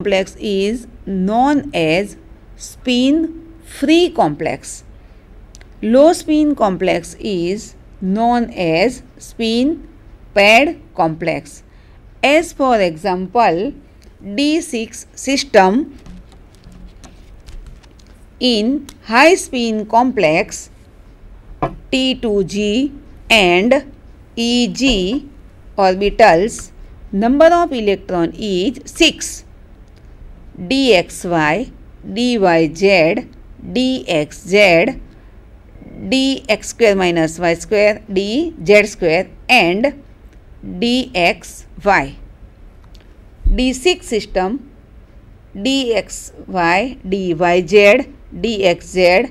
complex is known as spin-free complex. Low spin complex is known as spin-paired complex. As for example, D6 system in high spin complex T2G and EG orbitals, number of electron is 6. dxy, dyz, dxz, dx square minus y square, dz square and dxy. D6 system dxy, dyz, dxz,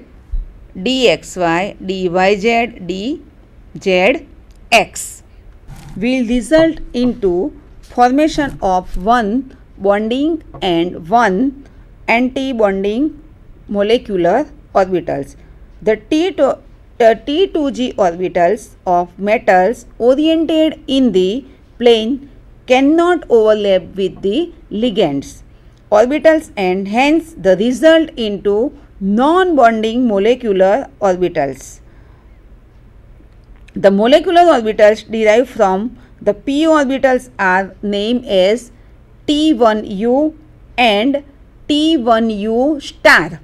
dxy, dyz, dzx will result into formation of one bonding and one anti-bonding molecular orbitals. The T2G orbitals of metals oriented in the plane cannot overlap with the ligands orbitals and hence the result into non-bonding molecular orbitals. The molecular orbitals derived from the p orbitals are named as T1u and T1u star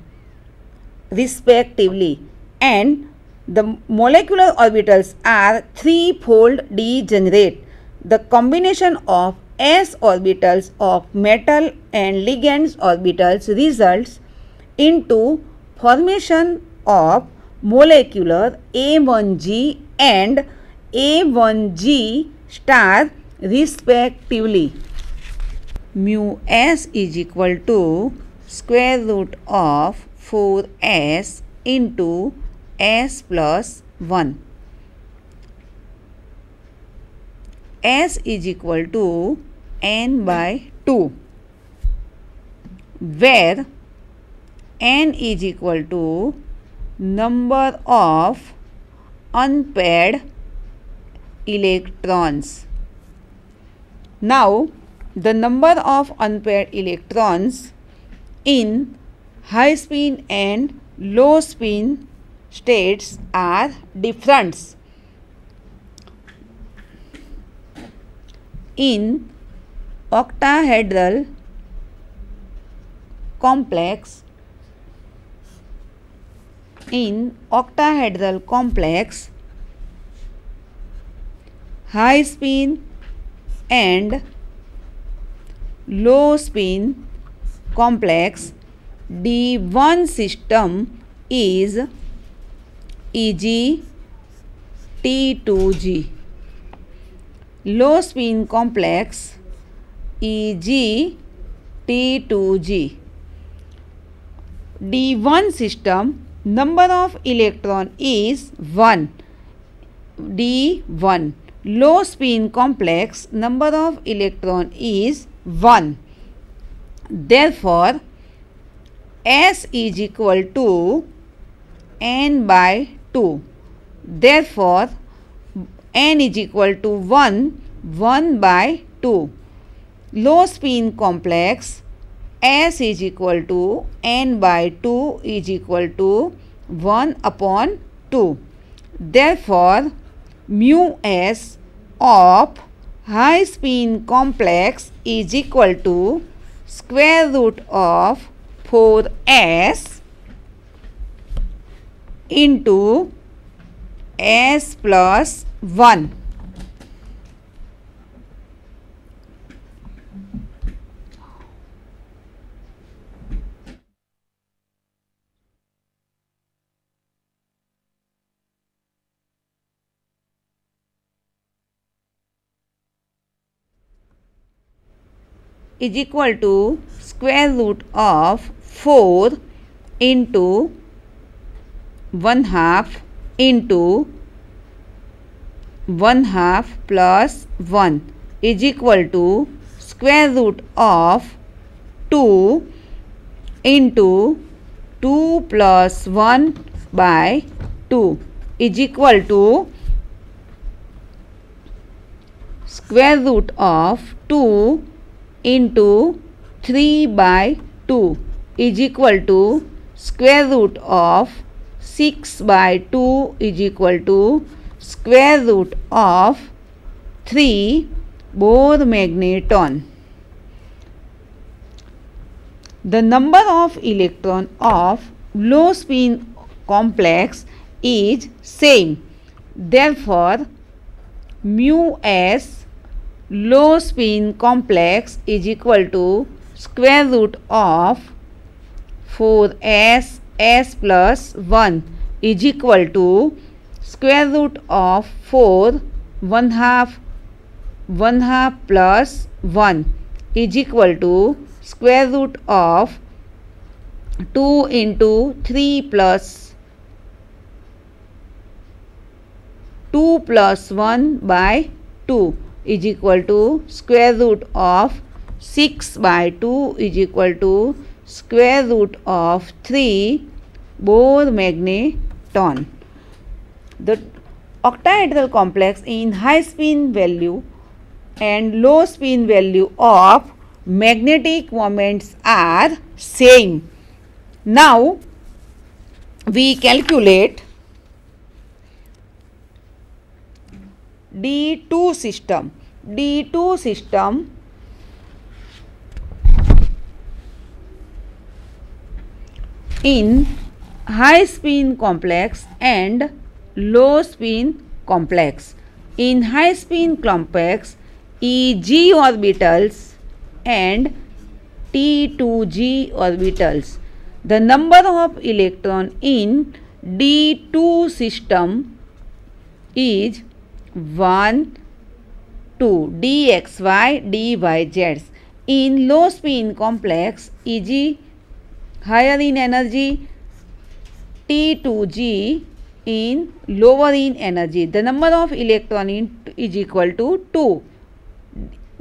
respectively, and the molecular orbitals are threefold degenerate. The combination of s orbitals of metal and ligands orbitals results into formation of molecular A1G and A1G star respectively. Mu s is equal to square root of 4s into s plus 1. S is equal to n by 2, where n is equal to number of unpaired electrons. Now, the number of unpaired electrons in high spin and low spin states are different. In octahedral complex, high spin and low spin complex D1 system is EG T2G. Low spin complex EG T2G. D1 system number of electron is 1, D1. Low spin complex number of electron is 1. Therefore, S is equal to n by 2. Therefore, n is equal to 1 by 2. Low spin complex S is equal to n by 2 is equal to 1 upon 2. Therefore, mu s of high spin complex is equal to square root of 4s into s plus 1. Is equal to square root of 4 into 1/2 into 1/2 plus 1 is equal to square root of 2 into 2 plus 1 by 2 is equal to square root of 2 into 3/2 is equal to square root of 6/2 is equal to square root of 3 Bohr magneton. The number of electron of low spin complex is same. Therefore, mu s low spin complex is equal to square root of 4s s plus 1 is equal to square root of 4 1 half plus 1 is equal to square root of 2 into 3 plus 2 plus 1 by 2 is equal to square root of 6/2 is equal to square root of 3 Bohr magneton. The octahedral complex in high spin value and low spin value of magnetic moments are same. Now we calculate D2 system. D2 system in high spin complex and low spin complex. In high spin complex, Eg orbitals and T2g orbitals. The number of electron in D2 system is 1, 2 dxy dyz. In low spin complex, Eg higher in energy, T2g in lower in energy. The number of electron is equal to 2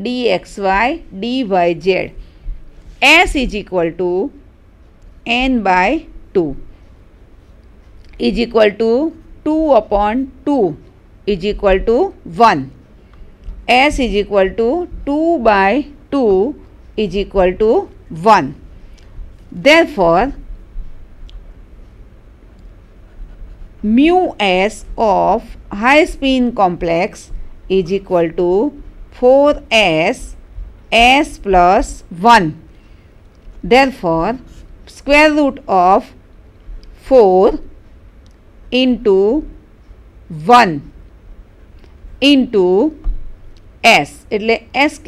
dxy dyz. S is equal to n by 2 is equal to 2 upon 2 is equal to 1. S is equal to 2 by 2 is equal to 1. Therefore, mu s of high spin complex is equal to 4s s plus 1. Therefore, square root of 4 into 1 into s એટલે s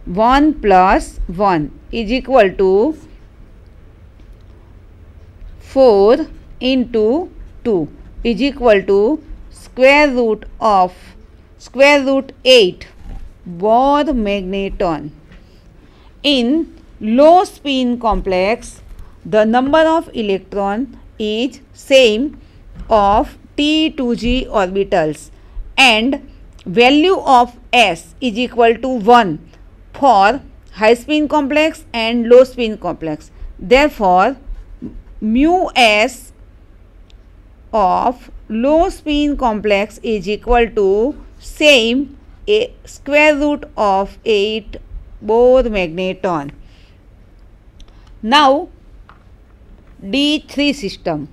1 plus 1 is equal to 4 into 2 is equal to square root 8 Bohr magneton. In low spin complex, the number of electron is same of T2g orbitals and value of s is equal to 1 for high spin complex and low spin complex. Therefore, mu s of low spin complex is equal to same a square root of 8 Bohr magneton. Now D3 system.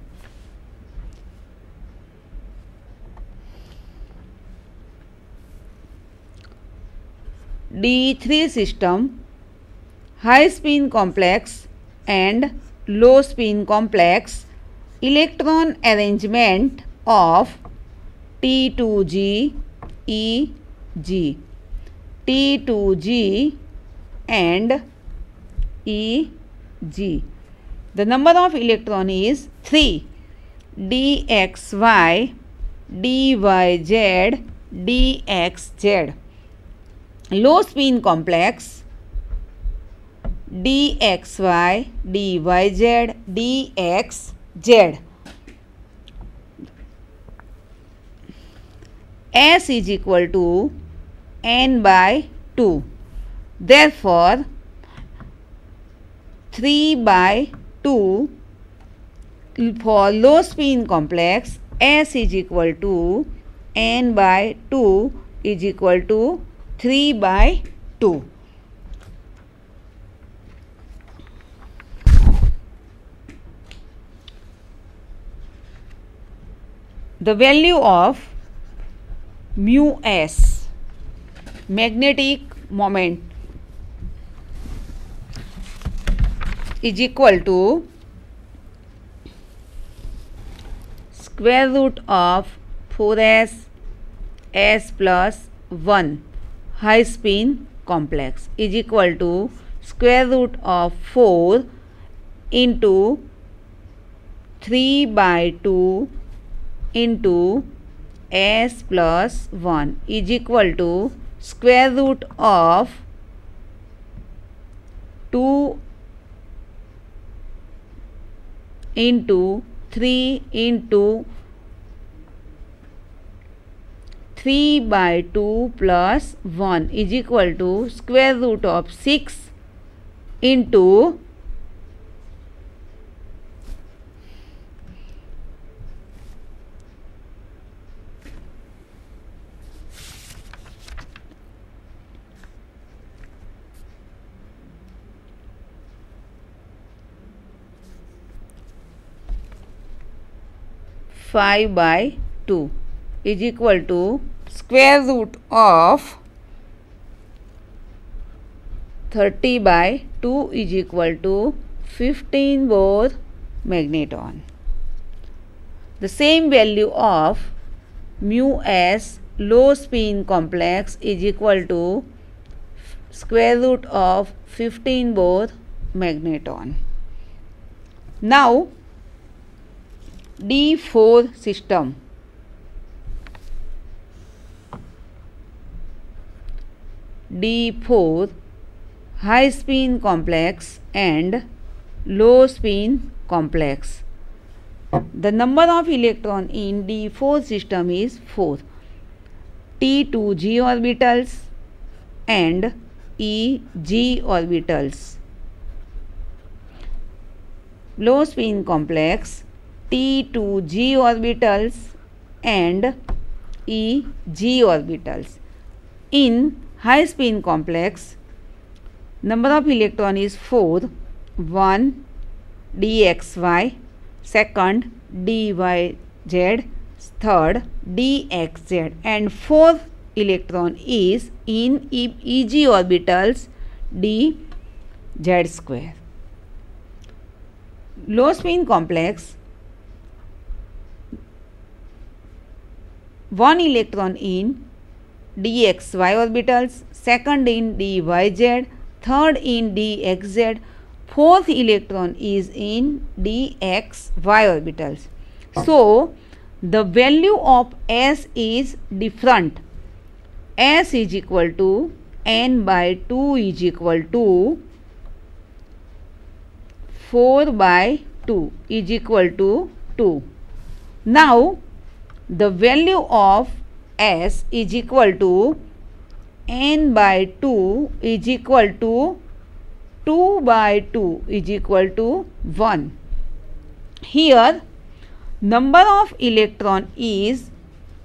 D3 system, high spin complex and low spin complex, electron arrangement of T2g Eg, T2g and Eg. The number of electron is 3 dxy dyz dxz. Low spin complex dxy dyz dxz. S is equal to n by 2. Therefore, 3 by 2 for low spin complex, S is equal to n by 2 is equal to 3 by 2. the value of mu s, magnetic moment, is equal to square root of 4s s plus 1 high spin complex is equal to square root of 4 into 3 by 2 into s plus 1 is equal to square root of 2 into 3 into 3 by 2 plus 1 is equal to square root of 6 into 5 by 2 is equal to square root of 30 by 2 is equal to 15 Bohr magneton. The same value of mu s low spin complex is equal to square root of 15 Bohr magneton. Now D4 system. D4 high spin complex and low spin complex. The number of electron in D4 system is 4. T2g orbitals and Eg orbitals. Low spin complex T2g orbitals and Eg orbitals. In high spin complex, number of electron is 4. 1 dxy, second dyz, third dxz, and fourth electron is in Eg orbitals dz square. Low spin complex, 1 electron in dxy orbitals, second in dyz, third in dxz, fourth electron is in dxy orbitals. So the value of s is different. S is equal to n by 2 is equal to 4 by 2 is equal to 2. Now the value of s is equal to n by 2 is equal to 2 by 2 is equal to 1. Here number of electron is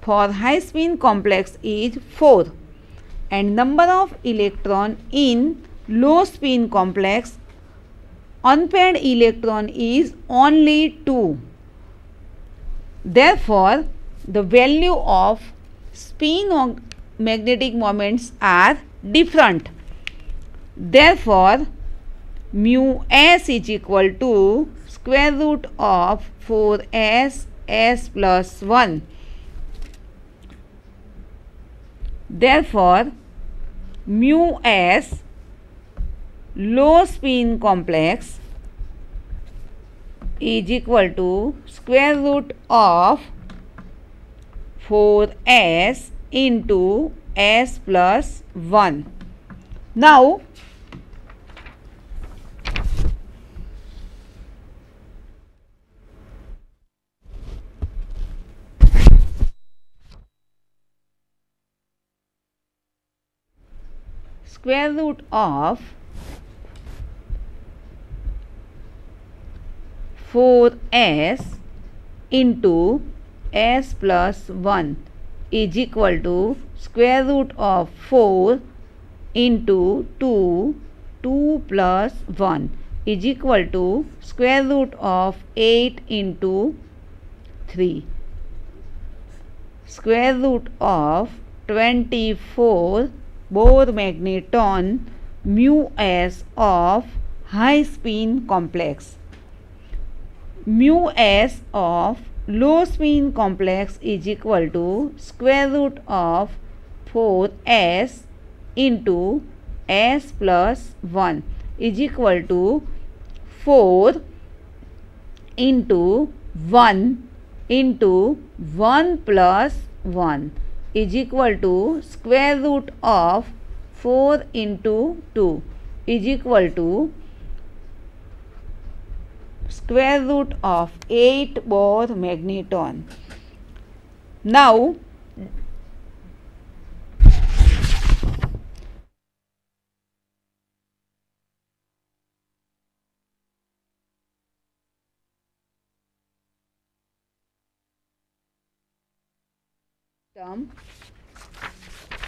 for high spin complex is 4 and number of electron in low spin complex unpaired electron is only 2. Therefore the value of spin or magnetic moments are different. Therefore mu s is equal to square root of 4s s plus 1. Therefore mu s low spin complex is equal to square root of 4s into s plus 1. Now square root of 4s into s plus 1 is equal to square root of 4 into 2 plus 1 is equal to square root of 8 into 3. square root of 24 Bohr magneton mu s of high spin complex. Mu s of low spin complex is equal to square root of 4s into s plus 1 is equal to 4 into 1 into 1 plus 1 is equal to square root of 4 into 2 is equal to square root of 8 Bohr magneton. Now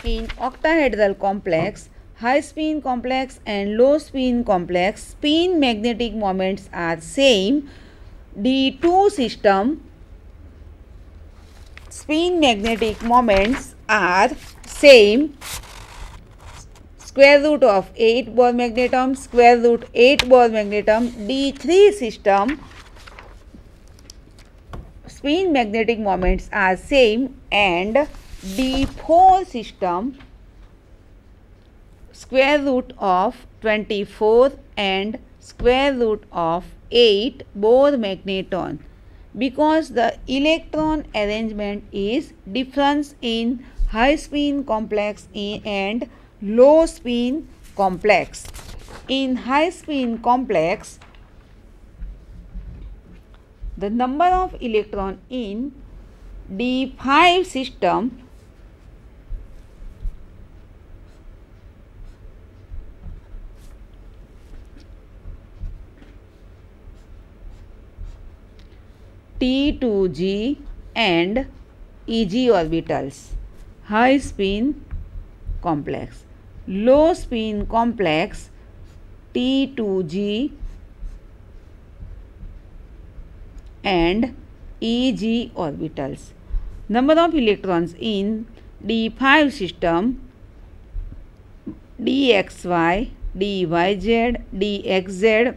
in octahedral complex, high spin complex and low spin complex spin magnetic moments are same. D2 system spin magnetic moments are same. Square root of 8 Bohr magneton, square root 8 Bohr magneton. D3 system spin magnetic moments are same, and D4 system square root of 24 and square root of 8 Bohr magneton, because the electron arrangement is different in high spin complex and low spin complex. In high spin complex, the number of electron in D5 system T2g and Eg orbitals. High spin complex. Low spin complex T2g and Eg orbitals. Number of electrons in D5 system dxy, dyz, dxz,